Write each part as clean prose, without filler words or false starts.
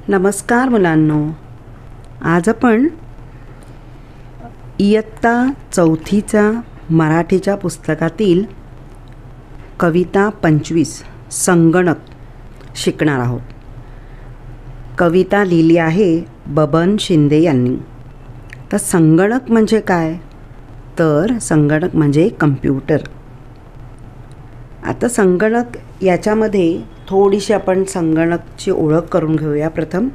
नमस्कार मुलांनो, आज आपण इयत्ता चौथीच्या मराठीच्या पुस्तकातील कविता 25 संगणक शिकणार आहोत. कविता लिहिली आहे बबन शिंदे यांनी. तर संगणक म्हणजे काय? तर संगणक म्हणजे कम्प्युटर. आता संगणक याच्यामध्ये थोडीशी आपण संगणकची ओळख करून घेऊया. प्रथम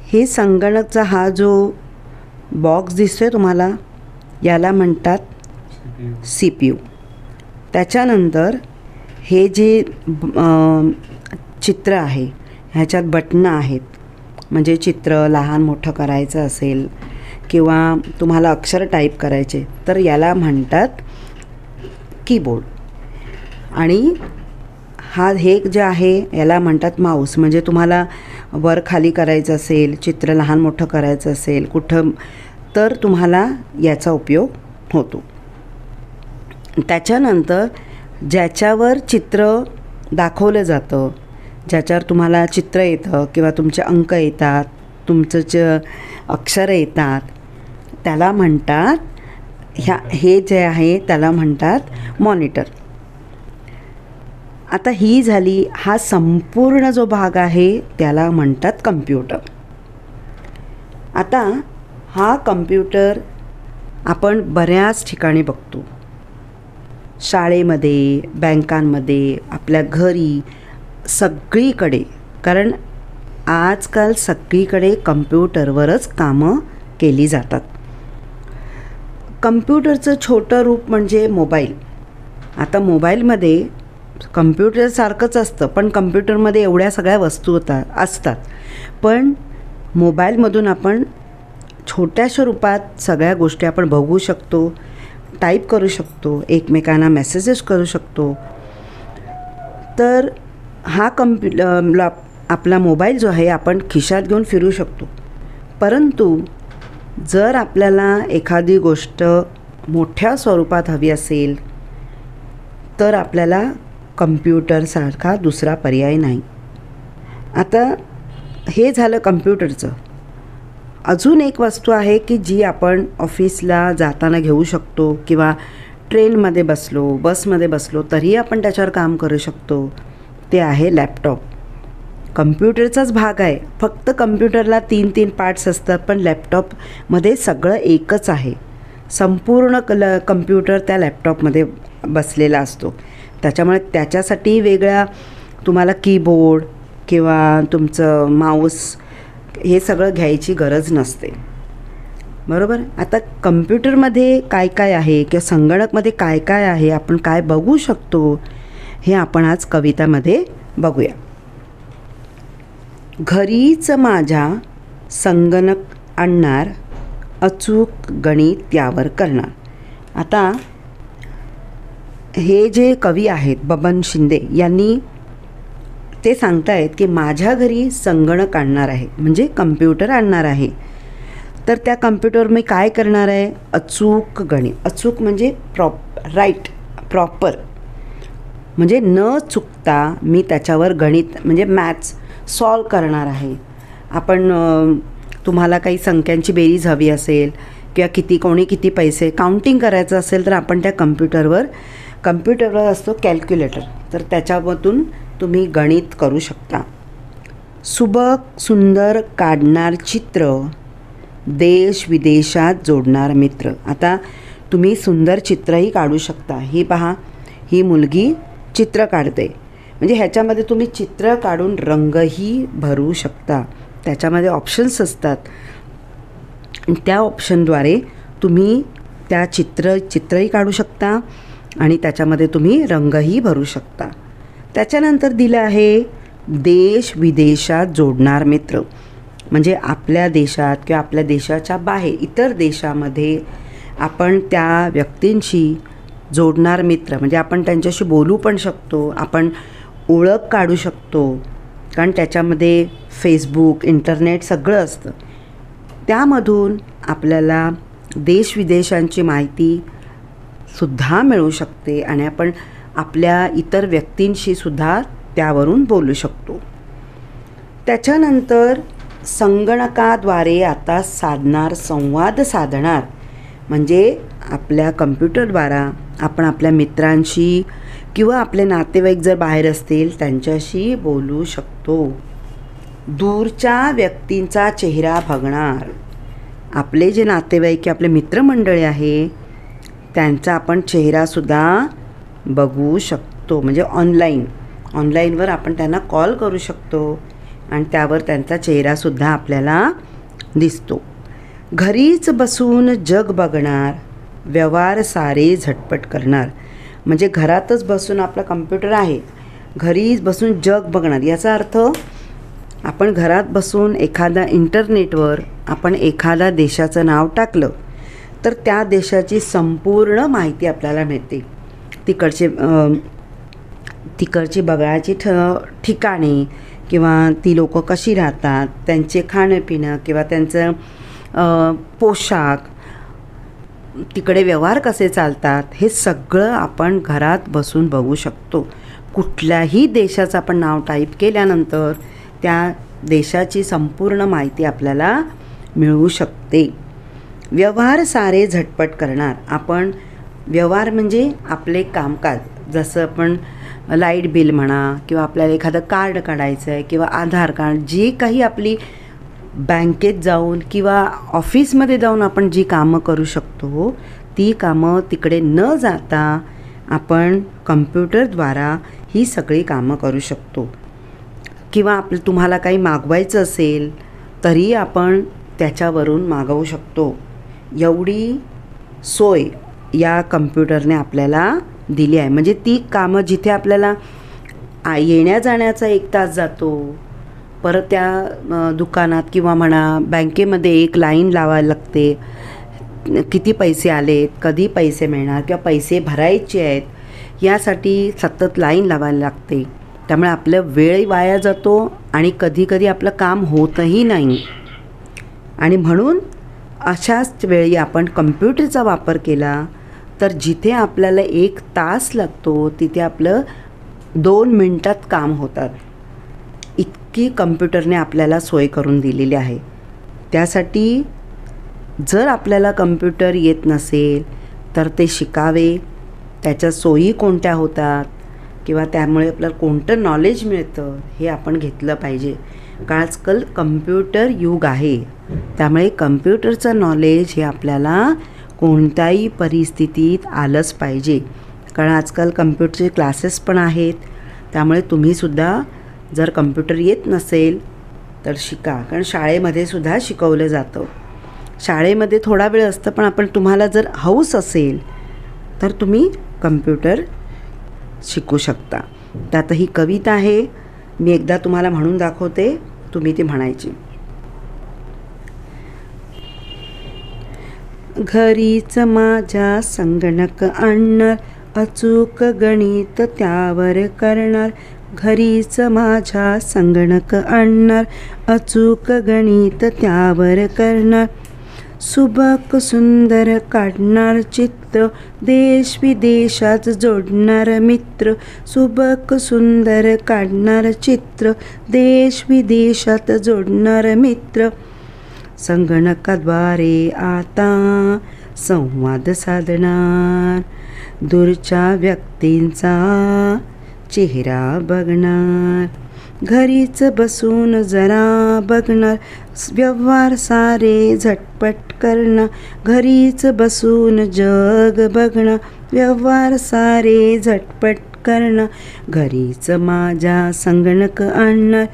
हे संगणकचा हा जो बॉक्स दिसतोय तुम्हाला, याला म्हणतात CPU. त्याच्यानंतर हे जे चित्र आहे ह्याच्यात बटणं आहेत, म्हणजे चित्र लहान मोठं करायचं असेल किंवा तुम्हाला अक्षर टाईप करायचे तर याला म्हणतात कीबोर्ड. आणि हे जे आहे याला म्हणतात माऊस. म्हणजे तुम्हाला वर खाली करायचं असेल, चित्र लहान मोठं करायचं असेल कुठं, तर तुम्हाला याचा उपयोग होतो. त्याच्यानंतर ज्याच्यावर चित्र दाखवलं जातं, ज्याच्यावर तुम्हाला चित्र येतं किंवा तुमचे अंक येतात, तुमचं अक्षरं येतात, त्याला म्हणतात हे जे आहे त्याला म्हणतात मॉनिटर. आता ही झाली, हा संपूर्ण जो भाग आहे त्याला म्हणतात कम्प्युटर. आता हा कम्प्युटर आपण बऱ्याच ठिकाणी बघतो, शाळेमध्ये, बँकांमध्ये, आपल्या घरी, सगळीकडे. कारण आजकाल सगळीकडे कम्प्युटरवरच कामं केली जातात. कम्प्युटरचं छोटं रूप म्हणजे मोबाईल. आता मोबाईलमध्ये कम्प्युटरसारखंच असतं, पण कम्प्युटरमध्ये एवढ्या सगळ्या वस्तू असतात. पण मोबाईलमधून आपण छोट्याशा रूपात सगळ्या गोष्टी आपण बघू शकतो, टाईप करू शकतो, एकमेकांना मेसेजेस करू शकतो. तर हा आपला मोबाईल जो आहे आपण खिशात घेऊन फिरू शकतो. परंतु जर आपल्याला एखादी गोष्ट मोठ्या स्वरूपात हवी असेल तर आपल्याला कम्प्युटरसारखा दुसरा पर्याय नाही. आता हे झालं कम्प्युटरचं. अजून एक वस्तू आहे की जी आपण ऑफिसला जाताना घेऊ शकतो किंवा ट्रेनमध्ये बसलो, बसमध्ये बसलो तरीही आपण त्याच्यावर काम करू शकतो. ते आहे लॅपटॉप. कम्प्युटरचाच भाग आहे, फक्त कम्प्युटरला 3 पार्ट्स असतात, पण लॅपटॉपमध्ये सगळं एकच आहे. संपूर्ण कम्प्युटर त्या लॅपटॉपमध्ये बसलेला असतो. त्याच्यामुळे त्याच्यासाठी वेगळा तुम्हाला कीबोर्ड किंवा तुमचं माऊस हे सगळं घ्यायची गरज नसते, बरोबर. आता कम्प्युटरमध्ये काय काय आहे किंवा संगणकमध्ये काय काय आहे, आपण काय बघू शकतो, हे आपण आज कवितामध्ये बघूया. घरीच माझ्या संगणक आणणार, अचूक गणित त्यावर करणार. आता हे जे कवी आहेत बबन शिंदे यांनी ते सांगतायत की माझ्या घरी संगणक आणणार आहे, म्हणजे कम्प्युटर आणणार आहे. तर त्या कम्प्युटरवर मी काय करणार आहे? अचूक गणित. अचूक म्हणजे प्रॉपर, म्हणजे न चुकता मी त्याच्यावर गणित म्हणजे मॅथ्स सॉल्व करणार आहे. आपण तुम्हाला काही संख्यांची बेरीज हवी असेल किंवा कोणी किती पैसे काउंटिंग करायचं असेल तर आपण त्या कम्प्युटरवर असतो कॅल्क्युलेटर, तर त्याच्यामधून तुम्ही गणित करू शकता. सुबक सुंदर काढणार चित्र, देश विदेशात जोडणार मित्र. आता तुम्ही सुंदर चित्रही काढू शकता. ही पहा, ही मुलगी चित्र काढते, म्हणजे ह्याच्यामध्ये तुम्ही चित्र काढून रंगही भरू शकता. त्याच्यामध्ये ऑप्शन्स असतात, त्या ऑप्शनद्वारे तुम्ही त्या चित्रही काढू शकता आणि त्याच्यामध्ये तुम्ही रंगही भरू शकता. त्याच्यानंतर दिलं आहे देश विदेशात जोडणार मित्र, म्हणजे आपल्या देशात किंवा आपल्या देशाच्या बाहेर इतर देशामध्ये आपण त्या व्यक्तींशी जोडणार मित्र, म्हणजे आपण त्यांच्याशी बोलू पण शकतो, आपण ओळख काढू शकतो. कारण त्याच्यामध्ये फेसबुक, इंटरनेट सगळं असतं. त्यामधून आपल्याला देशविदेशांची माहिती सुद्धा मिळू शकते आणि आपण आपल्या इतर व्यक्तींशी सुद्धा त्यावरून बोलू शकतो. त्याच्यानंतर संगणकाद्वारे आता संवाद साधणार, म्हणजे आपल्या कम्प्युटरद्वारा आपण आपल्या मित्रांशी किंवा आपले नातेवाईक जर बाहेर असतील त्यांच्याशी बोलू शकतो. दूरच्या व्यक्तींचा चेहरा बघणार. आपले जे नातेवाईक की आपले मित्रमंडळी आहे त्यांचा आपण चेहरासुद्धा बघू शकतो. म्हणजे ऑनलाईनवर आपण त्यांना कॉल करू शकतो आणि त्यावर त्यांचा चेहरासुद्धा आपल्याला दिसतो. घरीच बसून जग बघणार, व्यवहार सारे झटपट करणार. म्हणजे घरातच बसून आपला कम्प्युटर आहे, घरीच बसून जग बघणार. याचा अर्थ आपण घरात बसून एखादा इंटरनेटवर आपण एखाद्या देशाचं नाव टाकलं तर त्या देशाची संपूर्ण माहिती आपल्याला मिळते. तिकडची बघायची ठिकाणे किंवा ती लोकं कशी राहतात, त्यांचे खाणंपिणं किंवा त्यांचं पोशाख, तिकडे व्यवहार कसे चालतात, हे सगळं आपण घरात बसून बघू शकतो. कुठल्याही देशाचं आपण नाव टाईप केल्यानंतर त्या देशाची संपूर्ण माहिती आपल्याला मिळू शकते. व्यवहार सारे झटपट करणार. आपण व्यवहार म्हणजे आपले कामकाज, जसं आपण लाईट बिल म्हणा किंवा आपल्याला एखादं कार्ड काढायचं आहे किंवा आधार कार्ड, जी काही आपली बँकेत जाऊन किंवा ऑफिसमध्ये जाऊन आपण जी कामं करू शकतो ती कामं तिकडे न जाता आपण कम्प्युटरद्वारा ही सगळी कामं करू शकतो. किंवा तुम्हाला काही मागवायचं असेल तरी आपण त्याच्यावरून मागवू शकतो. एवढी सोय या कम्प्युटरने आपल्याला दिली आहे. म्हणजे ती कामं जिथे आपल्याला येण्या जाण्याचा 1 तास जातो, परत त्या दुकानात किंवा म्हणा बँकेमध्ये एक लाईन लावायला लागते, किती पैसे आलेत, कधी पैसे मिळणार किंवा पैसे भरायचे आहेत, यासाठी सतत लाईन लावायला लागते. त्यामुळे आपलं वेळ वाया जातो आणि कधीकधी आपलं काम होतही नाही. आणि म्हणून अशाच वेळी आपण कम्प्युटरचा वापर केला तर जिथे आपल्याला 1 तास लागतो तिथे आपलं 2 मिनटात काम होतात. इतकी कम्प्युटरने आपल्याला सोय करून दिलेली आहे. त्यासाठी जर आपल्याला कम्प्युटर येत नसेल तर ते शिकावे, त्याच्या सोयी कोणत्या होतात किंवा त्यामुळे आपल्याला कोणतं नॉलेज मिळतं हे आपण घेतलं पाहिजे. कारण आजकाल कम्प्युटर युग आहे, त्यामुळे कम्प्युटरचं नॉलेज हे आपल्याला कोणत्याही परिस्थितीत आलंच पाहिजे. कारण आजकाल कम्प्युटरचे क्लासेस पण आहेत, त्यामुळे तुम्हीसुद्धा जर कम्प्युटर येत नसेल तर शिका. कारण शाळेमध्ये सुद्धा शिकवलं जातं. शाळेमध्ये थोडा वेळ असतं, पण तुम्हाला जर हौस असेल तर तुम्ही कम्प्युटर शिकू शकता. त्यात ही कविता आहे, मी एकदा तुम्हाला म्हणून दाखवते, तुम्ही ती म्हणायची. घरीच माझ्या संगणक आणणार, अचूक गणित त्यावर करणार. घरीच माझ्या संगणक आणणार, अचूक गणित त्यावर करणार. सुबक सुंदर काढणार चित्र, देश विदेशात जोडणार मित्र. सुबक सुंदर काढणार चित्र, देश विदेशात जोडणार मित्र. संगणकाद्वारे आता संवाद साधणार, दूरच्या व्यक्तींचा चेहरा बघणार. घरीच बसून जरा बघणार, व्यवहार सारे झटपट करणार. घरीच बसून जग बघणार, व्यवहार सारे झटपट करणार. घरीच माझ्या संगणक आणणार,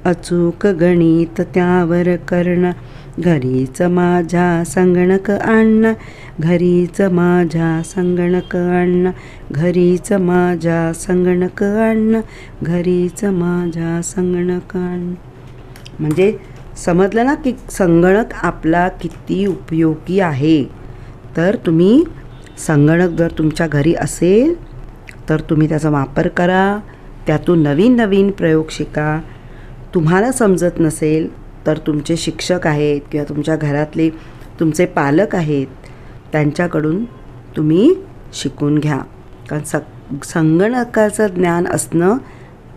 अचूक गणित त्यावर करणार. घरीच माझ्या संगणक आणणार, घरीच माझ्या संगणक आणणार. घरीच माझ्या संगणक आणणार, घरीच माझ्या संगणक आणणार. म्हणजे समजलं ना की संगणक आपला किती उपयोगी आहे. तर तुम्ही संगणक जर तुमच्या घरी असेल तर तुम्ही त्याचा वापर करा, त्यातून नवीन नवीन प्रयोग शिका. तुम्हाला समजत नसेल तर तुमचे शिक्षक आहेत किंवा तुमच्या घरातले तुमचे पालक आहेत त्यांच्याकडून तुम्ही शिकून घ्या. कारण संगणकाचं ज्ञान असणं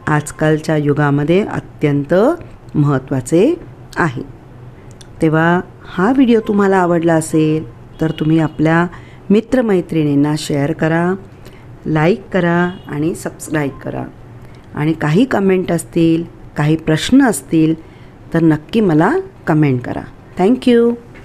आजकालच्या युगामध्ये अत्यंत महत्त्वाचे आहे. तेव्हा हा व्हिडिओ तुम्हाला आवडला असेल तर तुम्ही आपल्या मित्रमैत्रिणींना शेअर करा, लाईक करा आणि सबस्क्राईब करा. आणि काही कमेंट असतील, काही प्रश्न असतील तर नक्की मला कमेंट करा. थँक्यू.